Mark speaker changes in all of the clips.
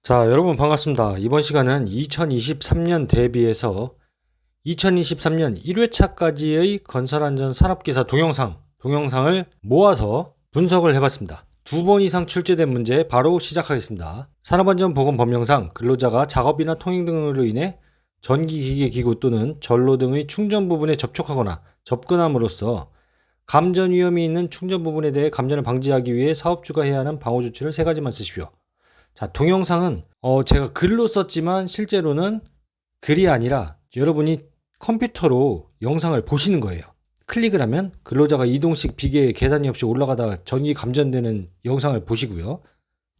Speaker 1: 자, 여러분 반갑습니다. 이번 시간은 2023년 대비해서 2023년 1회차까지의 건설안전 산업기사 동영상을 모아서 분석을 해봤습니다. 2번 이상 출제된 문제 바로 시작하겠습니다. 산업안전보건법령상 근로자가 작업이나 통행 등으로 인해 전기기계 기구 또는 전로 등의 충전 부분에 접촉하거나 접근함으로써 감전 위험이 있는 충전 부분에 대해 감전을 방지하기 위해 사업주가 해야 하는 방호 조치를 3가지만 쓰십시오. 자, 동영상은 제가 글로 썼지만 실제로는 글이 아니라 여러분이 컴퓨터로 영상을 보시는 거예요. 클릭을 하면 근로자가 이동식 비계에 계단이 없이 올라가다가 전기 감전되는 영상을 보시고요.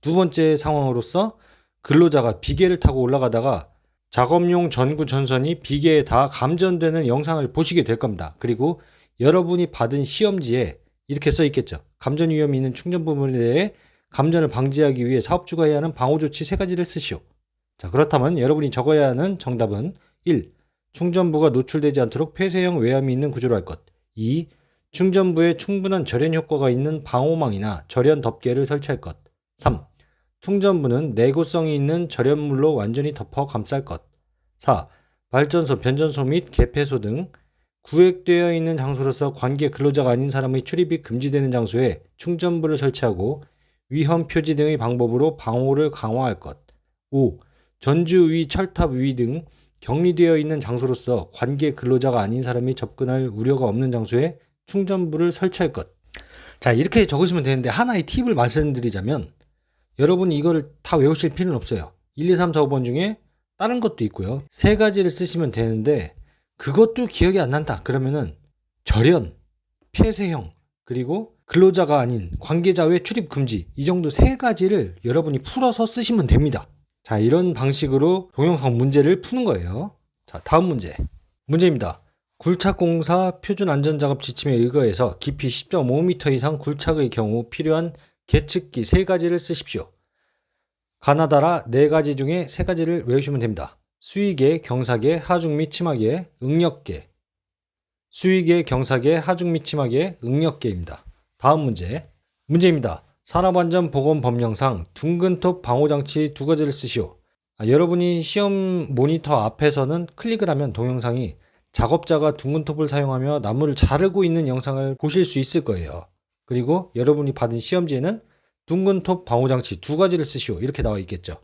Speaker 1: 두 번째 상황으로서 근로자가 비계를 타고 올라가다가 작업용 전구 전선이 비계에 다 감전되는 영상을 보시게 될 겁니다. 그리고 여러분이 받은 시험지에 이렇게 써 있겠죠. 감전 위험이 있는 충전 부분에 대해 감전을 방지하기 위해 사업주가 해야 하는 방호조치 3가지를 쓰시오. 자, 그렇다면 여러분이 적어야 하는 정답은 1. 충전부가 노출되지 않도록 폐쇄형 외암이 있는 구조로 할 것. 2. 충전부에 충분한 절연 효과가 있는 방호망이나 절연 덮개를 설치할 것. 3. 충전부는 내구성이 있는 절연물로 완전히 덮어 감쌀 것. 4. 발전소, 변전소 및 개폐소 등 구획되어 있는 장소로서 관계 근로자가 아닌 사람의 출입이 금지되는 장소에 충전부를 설치하고 위험 표지 등의 방법으로 방호를 강화할 것. 5. 전주 위, 철탑 위 등 격리되어 있는 장소로서 관계 근로자가 아닌 사람이 접근할 우려가 없는 장소에 충전부를 설치할 것. 자, 이렇게 적으시면 되는데 하나의 팁을 말씀드리자면 여러분이 이걸 다 외우실 필요는 없어요. 1, 2, 3, 4, 5번 중에 다른 것도 있고요. 3가지를 쓰시면 되는데 그것도 기억이 안 난다. 그러면은 절연, 폐쇄형, 그리고 근로자가 아닌 관계자 외 출입 금지, 이 정도 3가지를 여러분이 풀어서 쓰시면 됩니다. 자, 이런 방식으로 동영상 문제를 푸는 거예요. 자, 다음 문제입니다. 굴착공사 표준안전작업 지침에 의거해서 깊이 10.5m 이상 굴착의 경우 필요한 계측기 3가지를 쓰십시오. 가나다라 4가지 중에 3가지를 외우시면 됩니다. 수위계, 경사계, 하중 및 치마계, 응력계. 수위계, 경사계, 하중 및 치마계, 응력계입니다. 다음 문제입니다. 산업안전보건법령상 둥근톱 방호장치 2가지를 쓰시오. 여러분이 시험 모니터 앞에서는 클릭을 하면 동영상이 작업자가 둥근톱을 사용하며 나무를 자르고 있는 영상을 보실 수 있을 거예요. 그리고 여러분이 받은 시험지에는 둥근톱 방호장치 2가지를 쓰시오 이렇게 나와 있겠죠.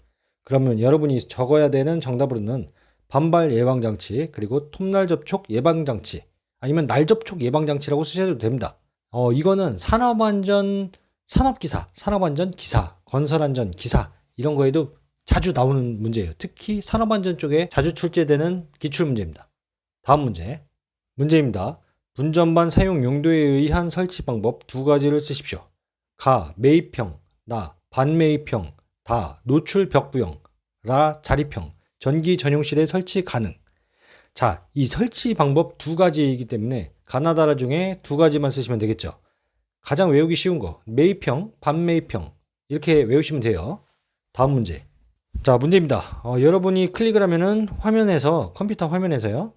Speaker 1: 그러면 여러분이 적어야 되는 정답으로는 반발 예방장치, 그리고 톱날 접촉 예방장치, 아니면 날 접촉 예방장치라고 쓰셔도 됩니다. 이거는 산업안전기사, 건설안전기사 이런 거에도 자주 나오는 문제예요. 특히 산업안전 쪽에 자주 출제되는 기출문제입니다. 다음 문제입니다. 분전반 사용 용도에 의한 설치 방법 2가지를 쓰십시오. 가, 매입형, 나, 반매입형, 다, 노출 벽부형, 라, 자립형, 전기 전용실에 설치 가능. 자, 이 설치 방법 2가지이기 때문에 가나다라 중에 2가지만 쓰시면 되겠죠. 가장 외우기 쉬운 거, 매입형, 반매입형 이렇게 외우시면 돼요. 다음 문제. 자, 문제입니다. 여러분이 클릭을 하면은 컴퓨터 화면에서요.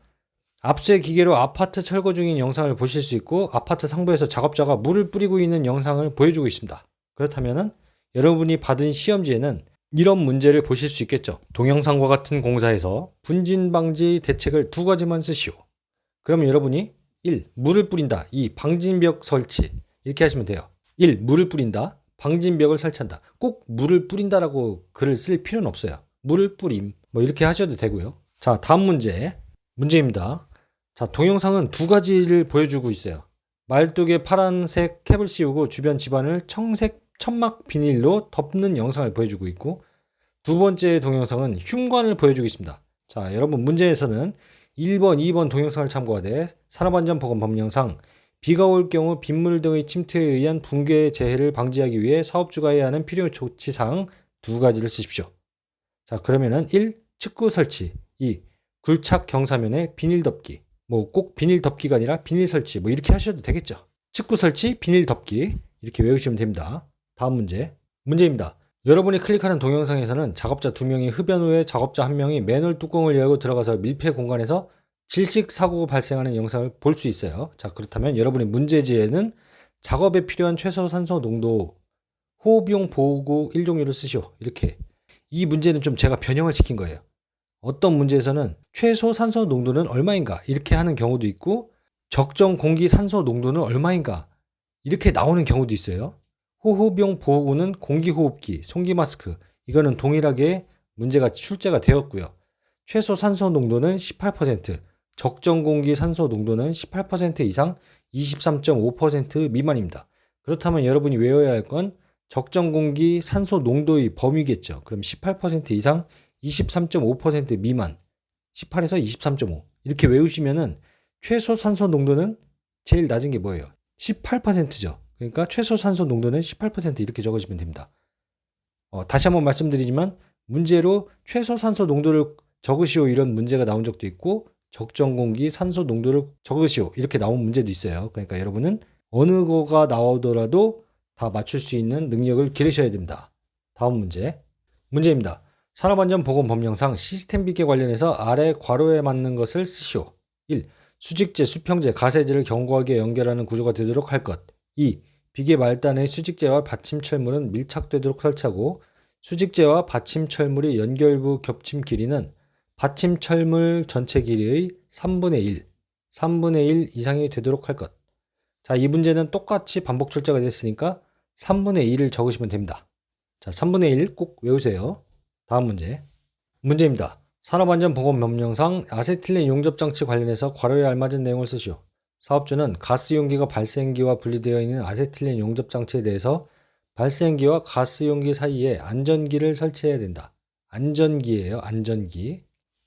Speaker 1: 앞세 기계로 아파트 철거 중인 영상을 보실 수 있고 아파트 상부에서 작업자가 물을 뿌리고 있는 영상을 보여주고 있습니다. 그렇다면은 여러분이 받은 시험지에는 이런 문제를 보실 수 있겠죠. 동영상과 같은 공사에서 분진 방지 대책을 2가지만 쓰시오. 그러면 여러분이 1. 물을 뿌린다. 2. 방진벽 설치. 이렇게 하시면 돼요. 1. 물을 뿌린다. 방진벽을 설치한다. 꼭 물을 뿌린다라고 글을 쓸 필요는 없어요. 물을 뿌림. 이렇게 하셔도 되고요. 자, 다음 문제입니다. 자, 동영상은 2가지를 보여주고 있어요. 말뚝에 파란색 캡을 씌우고 주변 집안을 청색 천막 비닐로 덮는 영상을 보여주고 있고, 두 번째 동영상은 흉관을 보여주고 있습니다. 자, 여러분 문제에서는 1번, 2번 동영상을 참고하되 산업안전보건법령상 비가 올 경우 빗물 등의 침투에 의한 붕괴 재해를 방지하기 위해 사업주가 해야 하는 필요 조치사항 2가지를 쓰십시오. 자, 그러면은 1. 측구 설치, 2. 굴착 경사면에 비닐 덮기. 꼭 비닐 덮기가 아니라 비닐 설치 이렇게 하셔도 되겠죠. 측구 설치, 비닐 덮기 이렇게 외우시면 됩니다. 다음 문제입니다. 여러분이 클릭하는 동영상에서는 작업자 2명이 흡연 후에 작업자 1명이 맨홀 뚜껑을 열고 들어가서 밀폐 공간에서 질식 사고가 발생하는 영상을 볼 수 있어요. 자, 그렇다면 여러분의 문제지에는 작업에 필요한 최소 산소 농도, 호흡용 보호구 1종류를 쓰시오. 이렇게 이 문제는 좀 제가 변형을 시킨 거예요. 어떤 문제에서는 최소 산소 농도는 얼마인가 이렇게 하는 경우도 있고 적정 공기 산소 농도는 얼마인가 이렇게 나오는 경우도 있어요. 호흡용 보호구는 공기호흡기, 송기 마스크 이거는 동일하게 문제가 출제가 되었고요. 최소 산소 농도는 18%, 적정 공기 산소 농도는 18% 이상 23.5% 미만입니다. 그렇다면 여러분이 외워야 할 건 적정 공기 산소 농도의 범위겠죠. 그럼 18% 이상 23.5% 미만 18에서 23.5 이렇게 외우시면은 최소 산소 농도는 제일 낮은 게 뭐예요? 18%죠. 그러니까 최소 산소 농도는 18% 이렇게 적으시면 됩니다. 다시 한번 말씀드리지만 문제로 최소 산소 농도를 적으시오 이런 문제가 나온 적도 있고 적정 공기 산소 농도를 적으시오 이렇게 나온 문제도 있어요. 그러니까 여러분은 어느 거가 나오더라도 다 맞출 수 있는 능력을 기르셔야 됩니다. 다음 문제입니다. 산업안전보건법령상 시스템 비계 관련해서 아래 괄호에 맞는 것을 쓰시오. 1. 수직재, 수평재, 가세재를 견고하게 연결하는 구조가 되도록 할 것. 2. 비계 말단의 수직재와 받침철물은 밀착되도록 설치하고 수직재와 받침철물의 연결부 겹침 길이는 받침철물 전체 길이의 3분의 1 이상이 되도록 할 것. 자, 이 문제는 똑같이 반복 출제가 됐으니까 3분의 1을 적으시면 됩니다. 자, 3분의 1 꼭 외우세요. 다음 문제입니다. 산업안전보건법령상 아세틸렌 용접장치 관련해서 괄호에 알맞은 내용을 쓰시오. 사업주는 가스용기가 발생기와 분리되어 있는 아세틸렌 용접장치에 대해서 발생기와 가스용기 사이에 안전기를 설치해야 된다. 안전기예요. 안전기.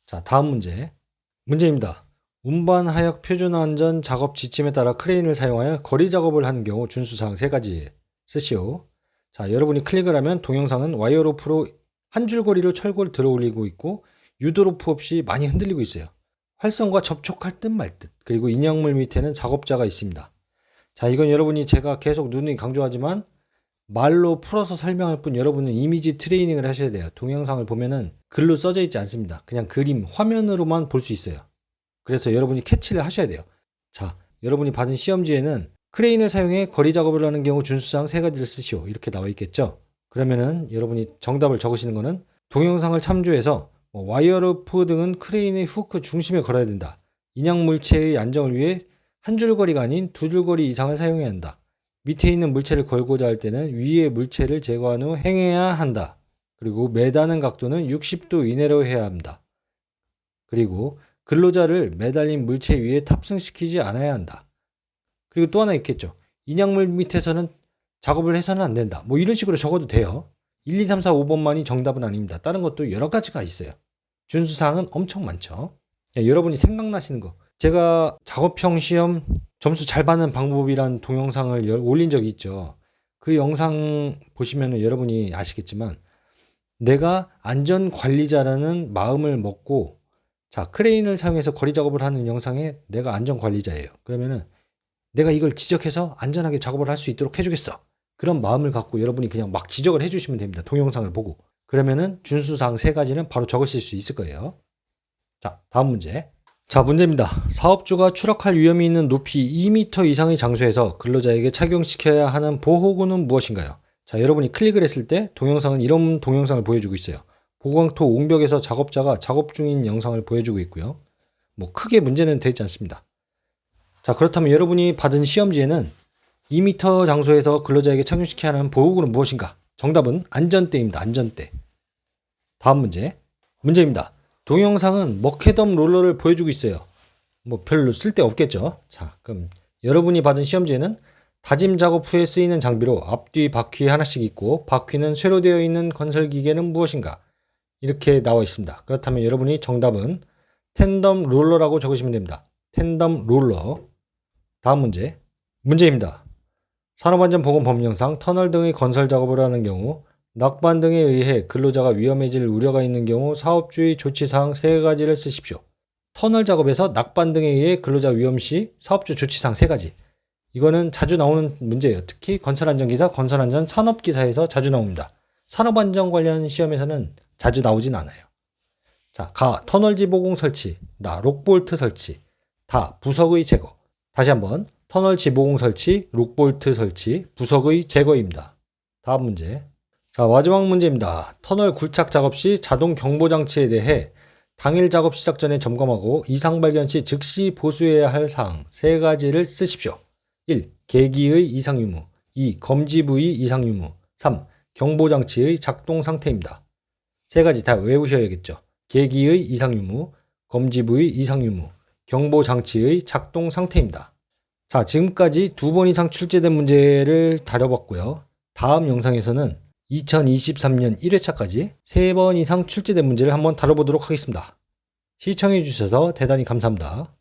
Speaker 1: 자, 다음 문제입니다. 운반하역 표준안전 작업 지침에 따라 크레인을 사용하여 거리 작업을 하는 경우 준수사항 3가지 쓰시오. 자, 여러분이 클릭을 하면 동영상은 와이어로프로 한 줄 거리로 철골 들어 올리고 있고 유도로프 없이 많이 흔들리고 있어요. 활성과 접촉할 듯 말 듯. 그리고 인양물 밑에는 작업자가 있습니다. 자, 이건 여러분이 제가 계속 누누이 강조하지만 말로 풀어서 설명할 뿐 여러분은 이미지 트레이닝을 하셔야 돼요. 동영상을 보면은 글로 써져 있지 않습니다. 그냥 그림, 화면으로만 볼 수 있어요. 그래서 여러분이 캐치를 하셔야 돼요. 자, 여러분이 받은 시험지에는 크레인을 사용해 거리 작업을 하는 경우 준수사항 3가지를 쓰시오. 이렇게 나와 있겠죠? 그러면은 여러분이 정답을 적으시는 거는 동영상을 참조해서 와이어로프 등은 크레인의 후크 중심에 걸어야 된다. 인양 물체의 안정을 위해 한 줄 거리가 아닌 2줄 거리 이상을 사용해야 한다. 밑에 있는 물체를 걸고자 할 때는 위에 물체를 제거한 후 행해야 한다. 그리고 매다는 각도는 60도 이내로 해야 합니다. 그리고 근로자를 매달린 물체 위에 탑승시키지 않아야 한다. 그리고 또 하나 있겠죠. 인양물 밑에서는 작업을 해서는 안 된다. 뭐 이런 식으로 적어도 돼요. 1, 2, 3, 4, 5번만이 정답은 아닙니다. 다른 것도 여러 가지가 있어요. 준수사항은 엄청 많죠. 여러분이 생각나시는 거. 제가 작업형 시험 점수 잘 받는 방법이란 동영상을 올린 적이 있죠. 그 영상 보시면 여러분이 아시겠지만 내가 안전관리자라는 마음을 먹고 자, 크레인을 사용해서 거리 작업을 하는 영상에 내가 안전관리자예요. 그러면은 내가 이걸 지적해서 안전하게 작업을 할 수 있도록 해주겠어. 그런 마음을 갖고 여러분이 그냥 막 지적을 해주시면 됩니다. 동영상을 보고. 그러면은 준수사항 3가지는 바로 적으실 수 있을 거예요. 자, 다음 문제. 자, 문제입니다. 사업주가 추락할 위험이 있는 높이 2m 이상의 장소에서 근로자에게 착용시켜야 하는 보호구는 무엇인가요? 자, 여러분이 클릭을 했을 때 동영상은 이런 동영상을 보여주고 있어요. 보강토 옹벽에서 작업자가 작업 중인 영상을 보여주고 있고요. 뭐 크게 문제는 되지 않습니다. 자, 그렇다면 여러분이 받은 시험지에는 2m 장소에서 근로자에게 착용시켜야 하는 보호구는 무엇인가? 정답은 안전대입니다. 안전대. 다음 문제입니다. 동영상은 머케덤 롤러를 보여주고 있어요. 뭐 별로 쓸데 없겠죠. 자, 그럼 여러분이 받은 시험지에는 다짐 작업 후에 쓰이는 장비로 앞뒤 바퀴 하나씩 있고 바퀴는 쇠로 되어 있는 건설 기계는 무엇인가? 이렇게 나와 있습니다. 그렇다면 여러분이 정답은 텐덤 롤러라고 적으시면 됩니다. 텐덤 롤러. 다음 문제입니다. 산업안전보건법령상 터널 등의 건설 작업을 하는 경우 낙반 등에 의해 근로자가 위험해질 우려가 있는 경우 사업주의 조치사항 3가지를 쓰십시오. 터널 작업에서 낙반 등에 의해 근로자 위험 시 사업주 조치사항 3가지. 이거는 자주 나오는 문제예요. 특히 건설안전기사, 건설안전 산업기사에서 자주 나옵니다. 산업안전 관련 시험에서는 자주 나오진 않아요. 자, 가, 터널지 보공 설치, 나, 록볼트 설치, 다, 부석의 제거. 다시 한번 터널지 보공 설치, 록볼트 설치, 부석의 제거입니다. 다음 문제. 자, 마지막 문제입니다. 터널 굴착 작업 시 자동 경보 장치에 대해 당일 작업 시작 전에 점검하고 이상 발견 시 즉시 보수해야 할 사항 3가지를 쓰십시오. 1. 계기의 이상 유무. 2. 검지 부위 이상 유무. 3. 경보 장치의 작동 상태입니다. 3가지 다 외우셔야겠죠. 계기의 이상 유무, 검지 부위 이상 유무, 경보 장치의 작동 상태입니다. 자, 지금까지 2번 이상 출제된 문제를 다뤄봤고요. 다음 영상에서는 2023년 1회차까지 3번 이상 출제된 문제를 한번 다뤄보도록 하겠습니다. 시청해주셔서 대단히 감사합니다.